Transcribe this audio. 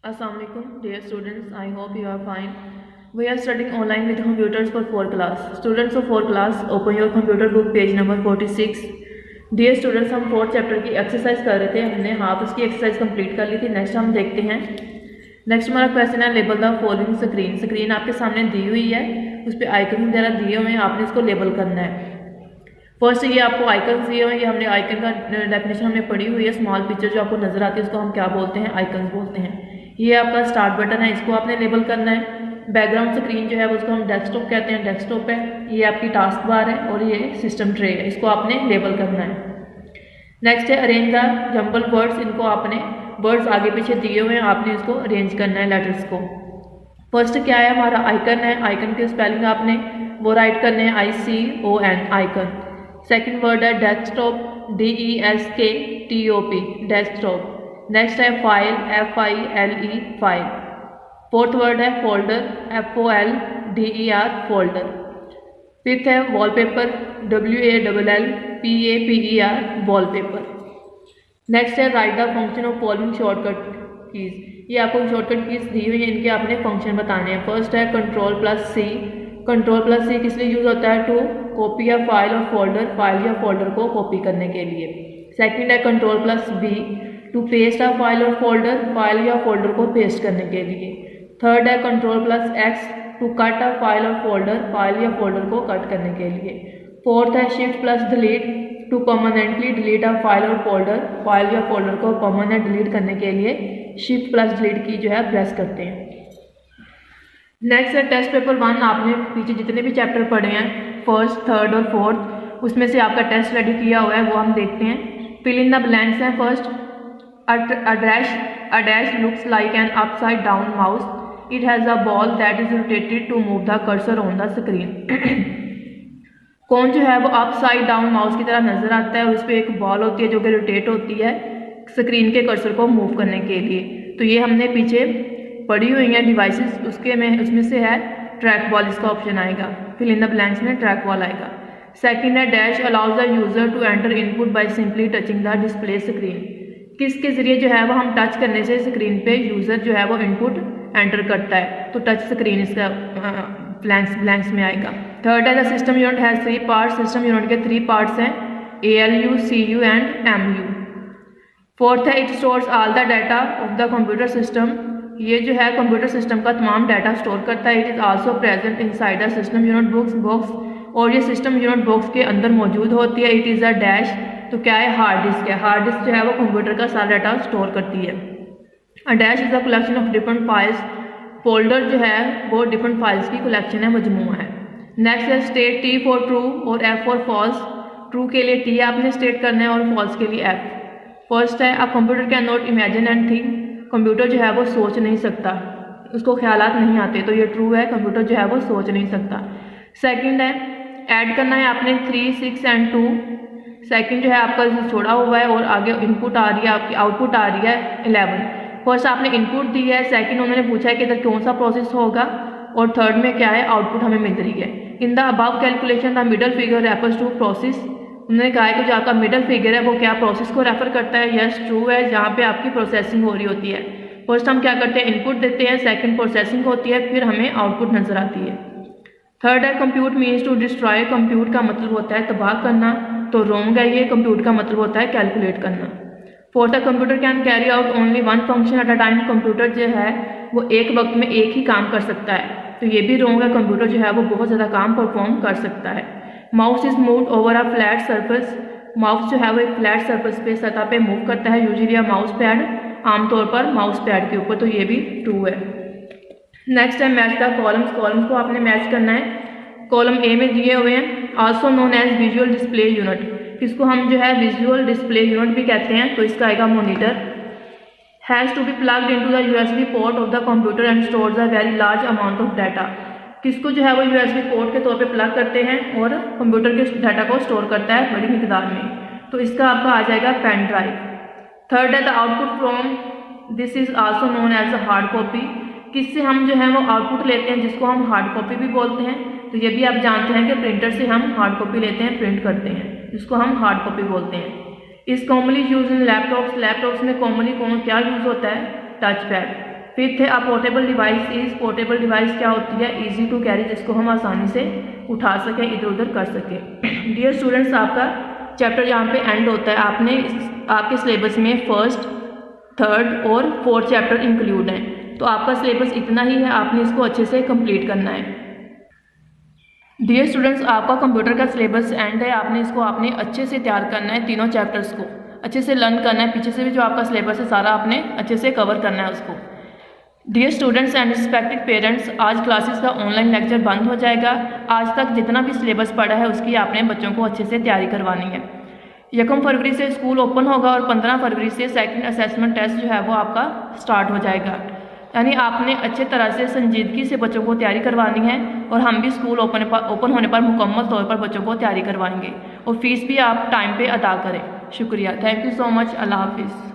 Assalamualaikum, dear students. I hope you are fine. We are studying online with computers for 4 class. Students of 4 class, open your computer book, page number 46. Dear students, हम 4th chapter की exercise कर रहे थे. हमने half उसकी exercise complete कर ली थी. Next हम देखते हैं. नेक्स्ट हमारा क्वेश्चन है label the following screen. Screen आपके सामने दी हुई है, उस पर आइकन वगैरह दिए हुए हैं, आपने इसको लेबल करना है. फर्स्ट ये आपको आइकन दिए हुए हैं. ये हमने आइकन का डेफिनेशन हमने पढ़ी हुई है. स्मॉल पिक्चर जो आपको नजर आती है उसको हम क्या बोलते हैं? आइकन बोलते हैं. ये आपका स्टार्ट बटन है, इसको आपने लेबल करना है. बैकग्राउंड स्क्रीन जो है उसको हम डेस्कटॉप कहते हैं, डेस्कटॉप है. ये आपकी टास्क बार है और ये सिस्टम ट्रे है, इसको आपने लेबल करना है. नेक्स्ट है अरेंज द जंबल वर्ड्स. इनको आपने वर्ड्स आगे पीछे दिए हुए हैं, आपने इसको अरेंज करना है लेटर्स को. फर्स्ट क्या है हमारा आइकन है. आइकन के स्पेलिंग आपने वो राइट करने हैं, ICON आइकन. सेकेंड वर्ड है डेस्कटॉप, DESKTOP डेस्कटॉप. नेक्स्ट है file, FILE file. Fourth word है फोल्डर, FOLDER फोल्डर. फिफ्थ है वॉलपेपर, WALLPAPER वॉलपेपर. नेक्स्ट है right the function of following shortcut keys. ये आपको शॉर्टकट कीज दी हुई है, इनके आपने फंक्शन बताने हैं. फर्स्ट है Ctrl+C. Ctrl+C किस लिए यूज होता है? टू कॉपी या फाइल और फोल्डर, फाइल या फोल्डर को कॉपी करने के लिए. सेकंड है Ctrl+V to paste a file और फोल्डर, फाइल या फोल्डर को पेस्ट करने के लिए. थर्ड है Ctrl+X to cut a file और फोल्डर, फाइल या फोल्डर को कट करने के लिए. फोर्थ है Shift+Delete to permanently delete a file और फोल्डर, फाइल या फोल्डर को परमानेंट डिलीट करने के लिए Shift+Delete की जो है प्रेस करते हैं. नेक्स्ट है टेस्ट पेपर 1. आपने पीछे जितने भी चैप्टर पढ़े हैं, फर्स्ट, थर्ड और फोर्थ, उसमें से आपका टेस्ट रेडी किया हुआ है, वो हम देखते हैं. फिल इन द ब्लैंक्स हैं. First a dash looks like an upside down mouse. It has a ball that is rotated to move the cursor on the screen. कौन जो है वो अपसाइड डाउन माउस की तरह नजर आता है, उस पर एक बॉल होती है जो कि रोटेट होती है स्क्रीन के कर्सर को मूव करने के लिए. तो ये हमने पीछे पढ़ी हुई है डिवाइसेस, उसमें से है ट्रैक बॉल, इसका ऑप्शन आएगा. फिल इन द ब्लैंक्स में ट्रैक बॉल आएगा. सेकंड है dash allows the user to enter input by simply touching the display screen. किसके जरिए जो है वो हम टच करने से स्क्रीन पे यूजर जो है वो इनपुट एंटर करता है, तो टच स्क्रीन इसका ब्लैंक्स में आएगा. थर्ड है the system unit has 3 parts. System unit के 3 पार्ट्स हैं, ALU, CU and MU. Fourth है it stores all the data of the computer system. ये जो है कंप्यूटर सिस्टम का तमाम डाटा स्टोर करता है. It is also present inside the system unit box, और ये सिस्टम यूनिट बॉक्स के अंदर मौजूद होती है. इट इज अ डैश, तो क्या है? हार्ड डिस्क है. हार्ड डिस्क जो है वो कंप्यूटर का सारा डाटा स्टोर करती है. A dash is a collection of different files. Folder जो है वो डिफरेंट फाइल्स की कलेक्शन है, मजमूआ है. नेक्स्ट है स्टेट T फॉर ट्रू और F फॉर फॉल्स. ट्रू के लिए T आपने स्टेट करना है और फॉल्स के लिए F. फर्स्ट है a computer can not imagine and think. Computer जो है वो सोच नहीं सकता, उसको ख्यालात नहीं आते, तो ये ट्रू है, कंप्यूटर जो है वो सोच नहीं सकता. सेकंड है ऐड करना है आपने 3, 6 एंड 2. सेकंड जो है आपका छोड़ा हुआ है और आगे इनपुट आ रही है, आपकी आउटपुट आ रही है 11. फर्स्ट आपने इनपुट दी है, सेकंड उन्होंने पूछा है कि इधर कौन सा प्रोसेस होगा, और थर्ड में क्या है? आउटपुट हमें मिल रही है. In the above calculation the middle figure refers to process. उन्होंने कहा है कि जो आपका मिडल फिगर है वो क्या प्रोसेस को रेफर करता है? यस, ट्रू है, जहाँ पे आपकी प्रोसेसिंग हो रही होती है. फर्स्ट हम क्या करते हैं? इनपुट देते हैं, सेकंड प्रोसेसिंग होती है, फिर हमें आउटपुट नजर आती है. थर्ड है compute means to destroy. Compute का मतलब होता है तबाह करना, तो रॉन्ग है ये. कंप्यूट का मतलब होता है कैलकुलेट करना. फोर्थ है computer can carry out only 1 function at a time. Computer जो है वो एक वक्त में एक ही काम कर सकता है, तो ये भी रॉन्ग है. कंप्यूटर जो है वो बहुत ज़्यादा काम परफॉर्म कर सकता है. Mouse is moved over a flat surface. Mouse जो है वो एक फ्लैट सरफेस पे, सतह पे मूव करता है, यूजुअली अ माउस पैड, आमतौर पर माउस पैड के ऊपर, तो ये भी ट्रू है. नेक्स्ट है मैच द कॉलम्स. कॉलम्स को आपने मैच करना है. कॉलम ए में दिए हुए हैं also known as visual display unit. इसको हम जो है विजुअल डिस्प्ले यूनिट भी कहते हैं, तो इसका आएगा monitor. Has to be plugged into the USB port of the computer and stores a very large amount of data. किसको जो है वो USB पोर्ट के तौर पे प्लग करते हैं और कंप्यूटर के डाटा को स्टोर करता है बड़ी मिकदार में, तो इसका आपका आ जाएगा पेन ड्राइव. थर्ड है the output from. This is also known as a hard copy. किससे हम जो है वो आउटपुट लेते हैं, जिसको हम हार्ड कॉपी भी बोलते हैं. तो ये भी आप जानते हैं कि प्रिंटर से हम हार्ड कॉपी लेते हैं, प्रिंट करते हैं, जिसको हम हार्ड कॉपी बोलते हैं. Is commonly use in laptops. Laptops में कॉमनली क्या यूज होता है? Touch pad. फिफ्थ है अ portable device is, portable device क्या होती है? इजी टू कैरी, जिसको हम आसानी से उठा सकें, इधर उधर कर सकें। डियर स्टूडेंट्स, आपका चैप्टर यहाँ पे एंड होता है। आपने आपके सिलेबस में फर्स्ट, थर्ड और फोर्थ चैप्टर इंक्लूड हैं, तो आपका सिलेबस इतना ही है, आपने इसको अच्छे से कंप्लीट करना है। डियर स्टूडेंट्स, आपका कंप्यूटर का सिलेबस एंड है, आपने अच्छे से तैयार करना है, तीनों चैप्टर्स को अच्छे से लर्न करना है, पीछे से भी जो आपका सिलेबस है सारा आपने अच्छे से कवर करना है उसको। Dear students and respected parents, आज क्लासेस का ऑनलाइन लेक्चर बंद हो जाएगा। आज तक जितना भी सिलेबस पढ़ा है उसकी आपने बच्चों को अच्छे से तैयारी करवानी है। 1 फरवरी से स्कूल ओपन होगा और 15 फरवरी से सेकंड असेसमेंट टेस्ट जो है वो आपका स्टार्ट हो जाएगा। यानी आपने अच्छे तरह से संजीदगी से बच्चों को तैयारी करवानी है और हम भी स्कूल ओपन होने पर मुकम्मल तौर पर बच्चों को तैयारी करवाएंगे और फीस भी आप टाइम पे अदा करें। शुक्रिया, थैंक यू सो मच, अल्लाह हाफिज़।